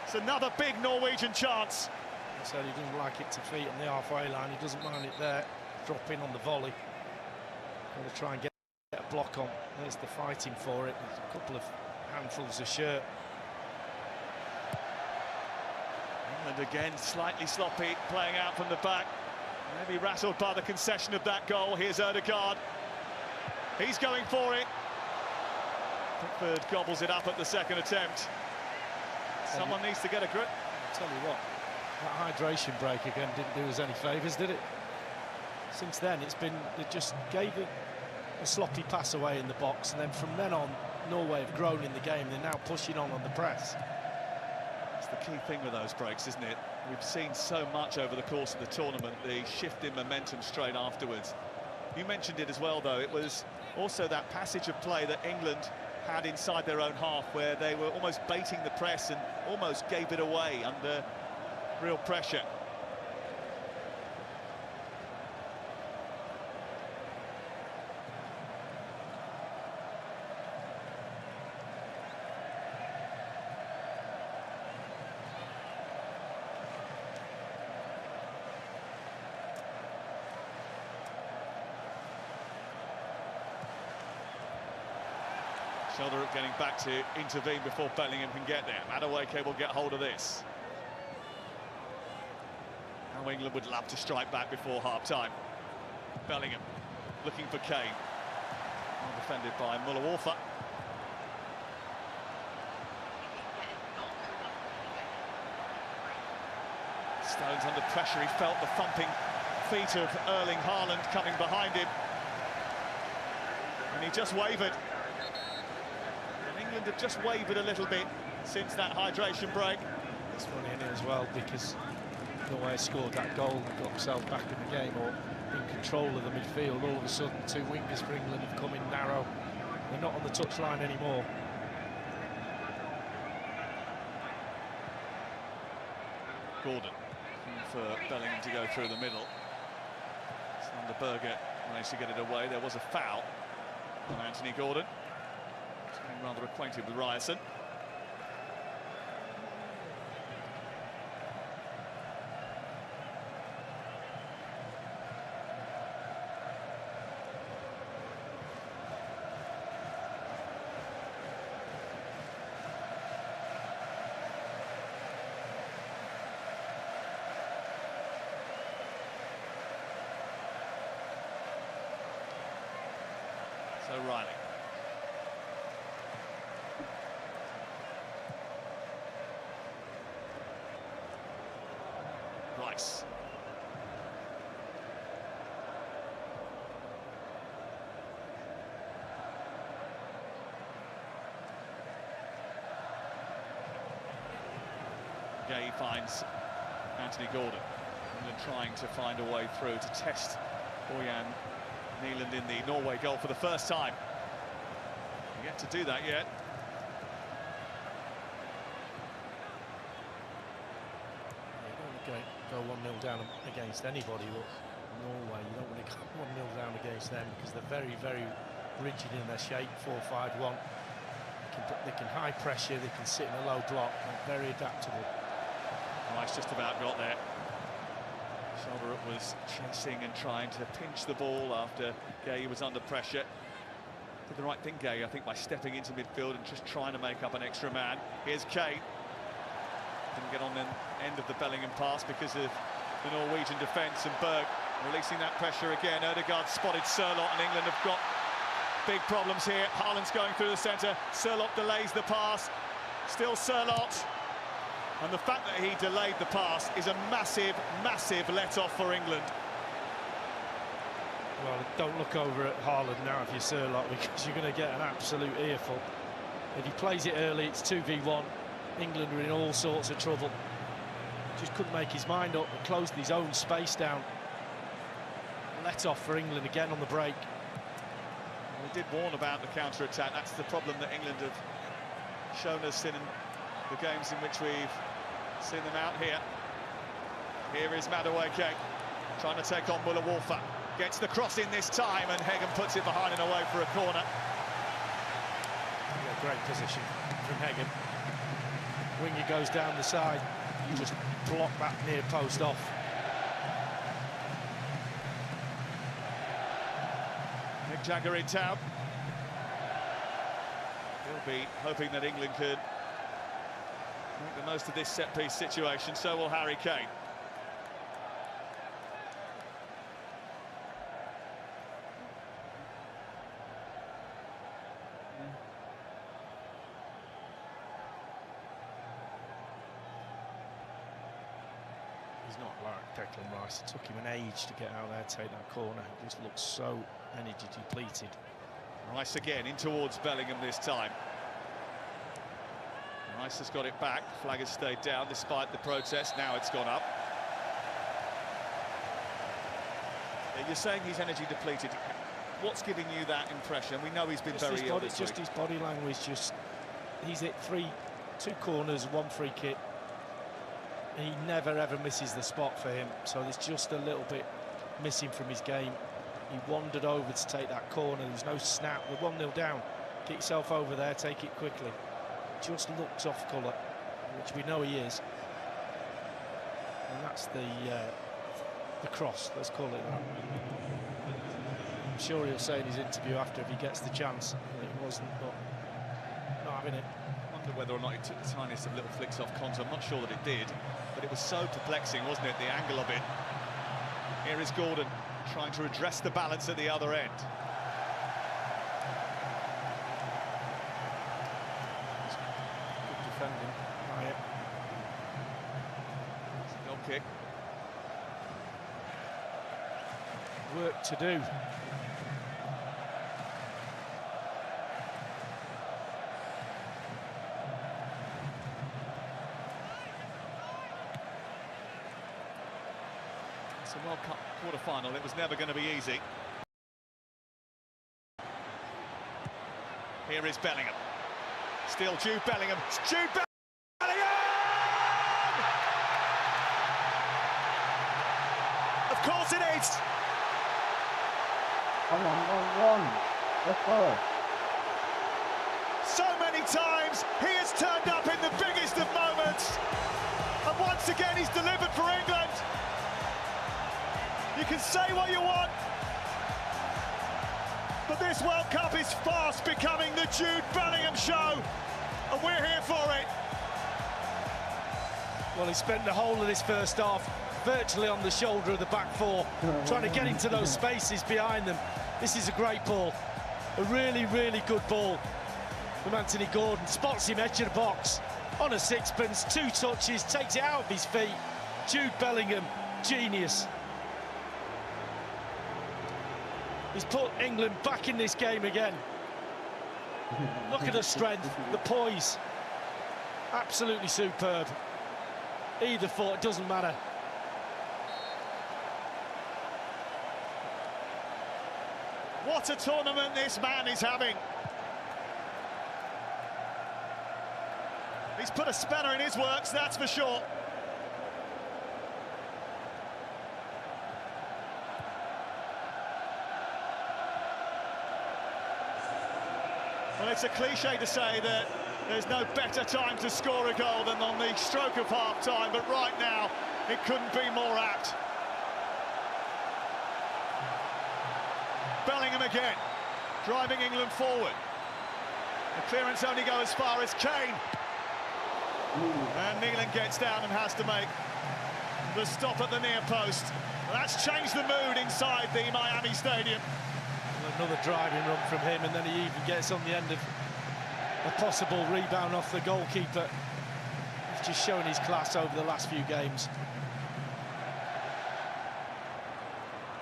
It's another big Norwegian chance. He said he doesn't like it to feet on the halfway line. He doesn't mind it there. Drop in on the volley. Going to try and get a block on. There's the fighting for it. There's a couple of handfuls of shirt. England again slightly sloppy, playing out from the back. Maybe rattled by the concession of that goal. Here's Ødegaard. He's going for it. Pickford gobbles it up at the second attempt. Someone needs to get a grip. I'll tell you what, that hydration break again didn't do us any favours, did it? Since then, it just gave a sloppy pass away in the box, and then from then on, Norway have grown in the game. They're now pushing on the press. It's the key thing with those breaks, isn't it? We've seen so much over the course of the tournament, the shift in momentum straight afterwards. You mentioned it as well, though. It was also that passage of play that England had inside their own half, where they were almost baiting the press and almost gave it away under real pressure. Shoulder up, getting back to intervene before Bellingham can get there. Madueke will get hold of this. Now England would love to strike back before half-time. Bellingham looking for Kane. Well defended by Muller-Walfer. Stones under pressure. He felt the thumping feet of Erling Haaland coming behind him. And he just wavered. England have just wavered a little bit since that hydration break. It's funny in it as well, because Norway scored that goal and got themselves back in the game, or in control of the midfield. All of a sudden, two wingers for England have come in narrow. They're not on the touchline anymore. Gordon for Bellingham to go through the middle. Sanderberger managed to get it away. There was a foul on Anthony Gordon. Rather acquainted with Ryerson. So Riley. Rice. Gay finds Anthony Gordon. England trying to find a way through to test Bojan Nyland in the Norway goal for the first time. Yet to do that yet. Go 1-0 down against anybody, but Norway, you don't want to go 1-0 down against them, because they're very, very rigid in their shape, 4-5-1. They can high pressure, they can sit in a low block, they're very adaptable. Rice just about got there. Shoulder up was chasing and trying to pinch the ball after Gay was under pressure. Did the right thing, Gay, I think, by stepping into midfield and just trying to make up an extra man. Here's Kane. Didn't get on the end of the Bellingham pass because of the Norwegian defence, and Berg releasing that pressure again. Ødegaard spotted Sørloth, and England have got big problems here. Haaland's going through the centre. Sørloth delays the pass. Still Sørloth. And the fact that he delayed the pass is a massive, massive let-off for England. Well, don't look over at Haaland now if you're Sørloth, because you're going to get an absolute earful. If he plays it early, it's 2v1. England were in all sorts of trouble. Just couldn't make his mind up and closed his own space down. Let off for England again on the break. We did warn about the counter-attack. That's the problem that England have shown us in the games in which we've seen them out here. Here is Madueke trying to take on Muller-Walfer. Gets the cross in this time, and Hegem puts it behind and away for a corner. Yeah, great position from Hegem. winger goes down the side, you just block that near post off. Nick Jagger in town. He'll be hoping that England could make the most of this set-piece situation. So will Harry Kane. He's not like Declan Rice. It took him an age to get out there, take that corner. He just looks so energy depleted. Rice again in towards Bellingham this time. Rice has got it back. Flag has stayed down despite the protest. Now it's gone up. You're saying he's energy depleted. What's giving you that impression? We know he's been very ill this week. Just his body language. He's hit two corners, one free kick. He never ever misses the spot for him. So there's just a little bit missing from his game. He wandered over to take that corner. There's no snap. We're 1-0 down. Get yourself over there. Take it quickly. Just looks off colour, which we know he is. And that's the cross, let's call it that. I'm sure he'll say in his interview after if he gets the chance that it wasn't, but not having it. I wonder whether or not it took the tiniest of little flicks off Conte. I'm not sure that it did, but it was so perplexing, wasn't it, the angle of it. Here is Gordon trying to redress the balance at the other end. Defending. Right. Goal kick. Work to do. It's a World Cup quarter-final. It was never going to be easy. Here is Bellingham. Still Jude Bellingham. It's Jude Bellingham! Of course it is! Come on. Let's go. So many times he has turned up in the biggest of moments. And once again he's delivered for England. You can say what you want, but this World Cup is fast becoming the Jude Bellingham show, and we're here for it. Well, he spent the whole of this first half virtually on the shoulder of the back four, trying to get into those spaces behind them. This is a great ball, a really, really good ball from Anthony Gordon. Spots him edge of the box on a sixpence, 2 touches, takes it out of his feet. Jude Bellingham, genius. He's put England back in this game again. Look at the strength, the poise. Absolutely superb. Either foot, it doesn't matter. What a tournament this man is having. He's put a spanner in his works, that's for sure. Well, it's a cliche to say that there's no better time to score a goal than on the stroke of half-time, but right now, it couldn't be more apt. Bellingham again, driving England forward. The clearance only goes as far as Kane. And Nealon gets down and has to make the stop at the near post. Well, that's changed the mood inside the Miami Stadium. Another driving run from him, and then he even gets on the end of a possible rebound off the goalkeeper. He's just showing his class over the last few games.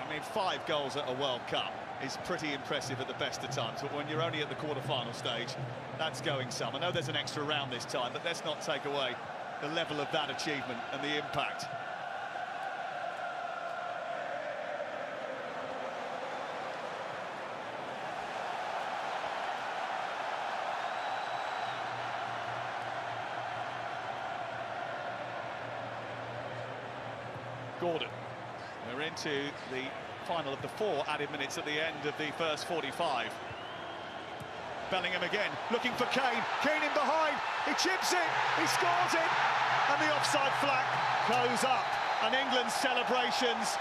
I mean, 5 goals at a World Cup is pretty impressive at the best of times, but when you're only at the quarter-final stage, that's going some. I know there's an extra round this time, but let's not take away the level of that achievement and the impact. Gordon. We're into the final of the 4 added minutes at the end of the first 45. Bellingham again, looking for Kane. Kane in behind. He chips it, he scores it, and the offside flag goes up, and England's celebrations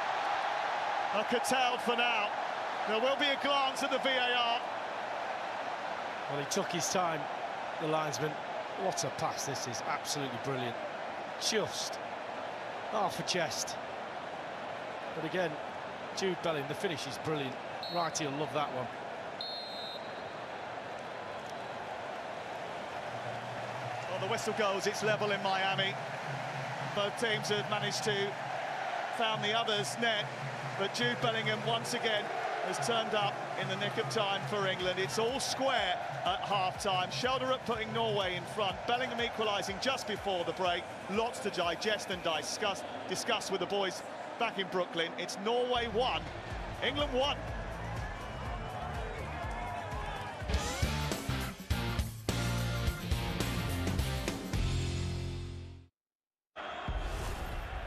are curtailed for now. There will be a glance at the VAR. Well, he took his time, the linesman. What a pass this is, absolutely brilliant. Just half a chest. But again, Jude Bellingham, the finish is brilliant. Right, he'll love that one. Well, the whistle goes, it's level in Miami. Both teams have managed to found the other's net, but Jude Bellingham once again has turned up in the nick of time for England. It's all square at half-time. Shelterup putting Norway in front. Bellingham equalising just before the break. Lots to digest and discuss with the boys back in Brooklyn. It's Norway 1, England 1.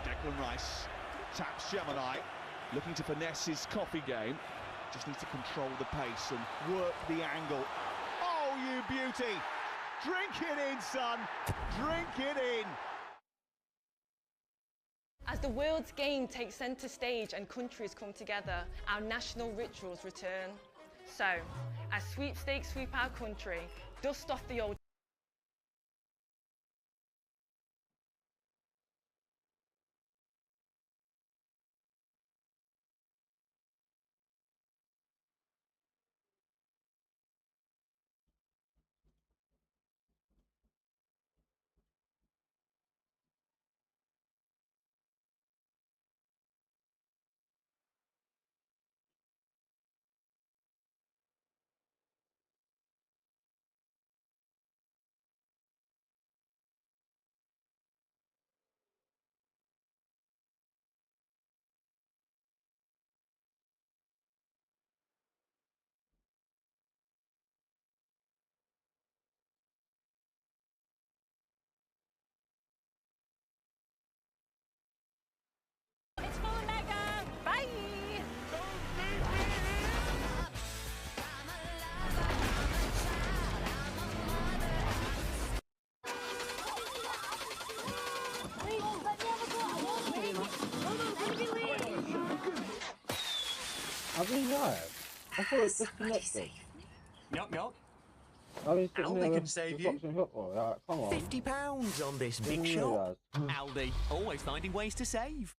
Declan Rice taps Gemini, looking to finesse his coffee game. Just needs to control the pace and work the angle. Oh, you beauty! Drink it in, son! Drink it in! As the world's game takes centre stage and countries come together, our national rituals return. So, as sweepstakes sweep our country, dust off the old Have you live? I thought it was disconnected. Knock, knock. I was sitting Aldi there can save you. watching football. Like, come on. £50 on this big Didn't shop. realise. Aldi, always finding ways to save.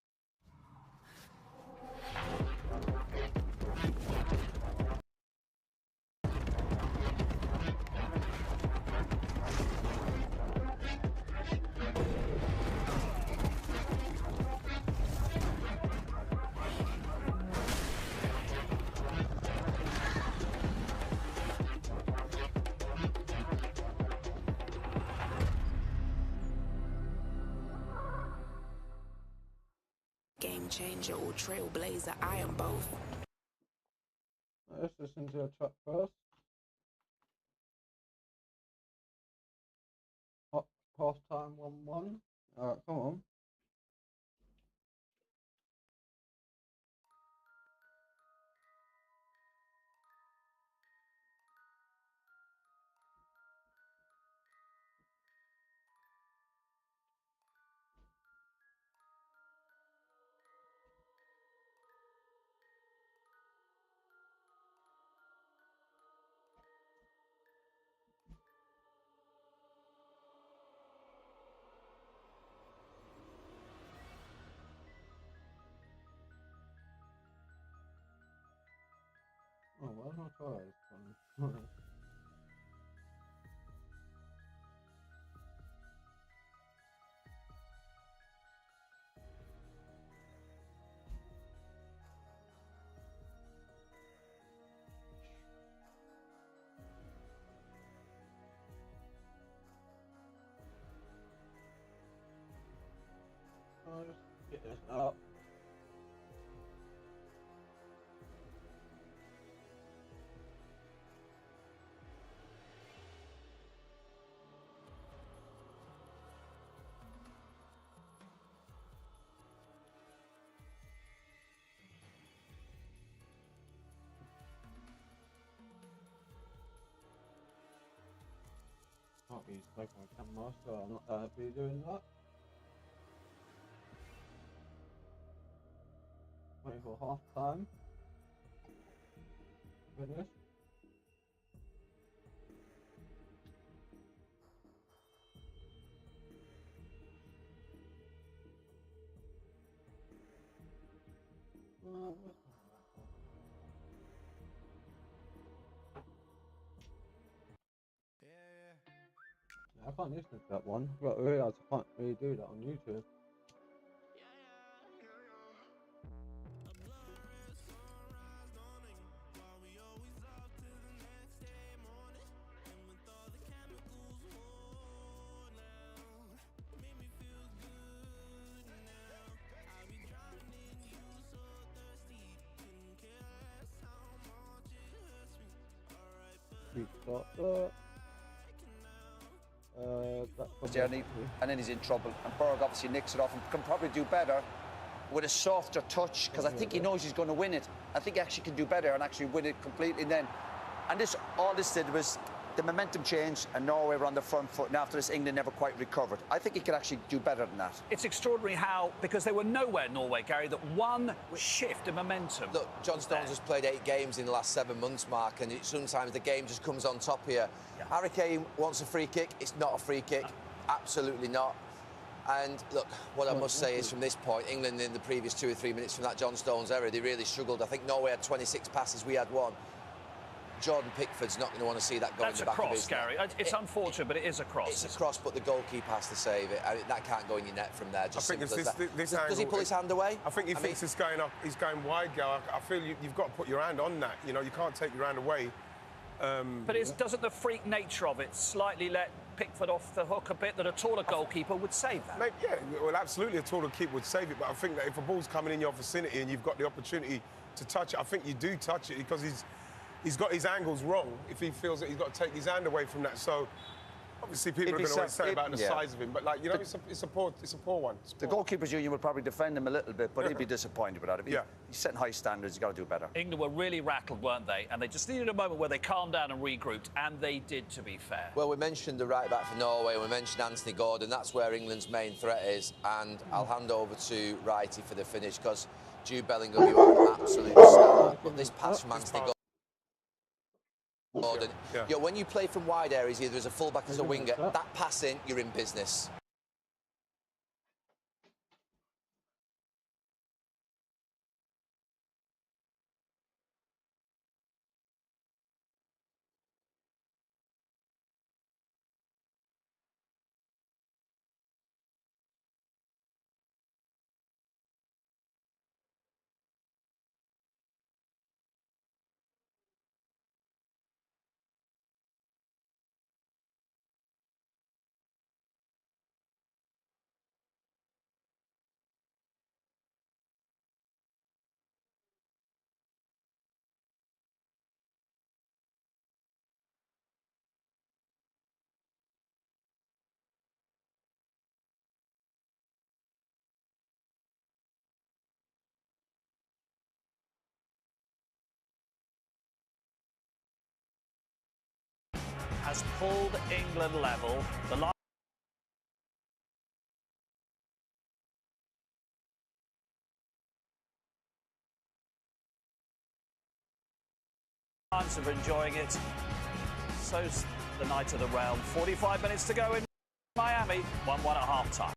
Game changer or trailblazer, I am both. Let's listen to a track first. Half time 1-1. Alright, come on. Oh, where's my toys? I'll just get this up. Can't be spoken on camera, so I'm not going to be doing that. Waiting for half time. Finish. Yeah, I can't listen to that one, but I realise I can't really do that on YouTube. Journey, and then he's in trouble. And Berg obviously nicks it off and can probably do better with a softer touch, because I think he knows he's going to win it. I think he actually can do better and actually win it completely then. And this, all this did was the momentum changed and Norway were on the front foot, and after this England never quite recovered. I think he could actually do better than that. It's extraordinary how, because they were nowhere, Norway, Gary, that one shift in momentum. Look, John Stones has played 8 games in the last 7 months, Mark, and sometimes the game just comes on top here. Yeah. Harry Kane wants a free kick. It's not a free kick. Absolutely not. And look, what I must say is from this point, England in the previous 2 or 3 minutes from that John Stones era, they really struggled. I think Norway had 26 passes, we had 1. Jordan Pickford's not going to want to see that go in the back of his net. Gary. It's unfortunate, but it is a cross. It's a cross, but the goalkeeper has to save it. I mean, that can't go in your net from there. Just I think this does he pull his hand away? I think he thinks it's going up. He's going wide, Gal. I feel you've got to put your hand on that. You know, you can't take your hand away. But doesn't the freak nature of it slightly let Pickford off the hook a bit, that a taller goalkeeper would save that? Maybe, yeah, well, absolutely, a taller keeper would save it. But I think that if a ball's coming in your vicinity and you've got the opportunity to touch it, I think you do touch it, because he's got his angles wrong if he feels that he's got to take his hand away from that. So obviously people are going to always say about the size of him, but like, you know, it's a poor one. The goalkeepers union would probably defend him a little bit, but he'd be disappointed with that. He's setting high standards. He's got to do better. England were really rattled, weren't they? And they just needed a moment where they calmed down and regrouped, and they did, to be fair. Well, we mentioned the right back for Norway, we mentioned Anthony Gordon. That's where England's main threat is, and I'll hand over to Righty for the finish, because Jude Bellingham, you are an absolute star. But this pass from Anthony Gordon, you know, when you play from wide areas, either as a fullback or as a winger, that pass in, you're in business. Has pulled England level. The Lions are enjoying it. So's the Knight of the Realm. 45 minutes to go in Miami. 1-1 at half-time.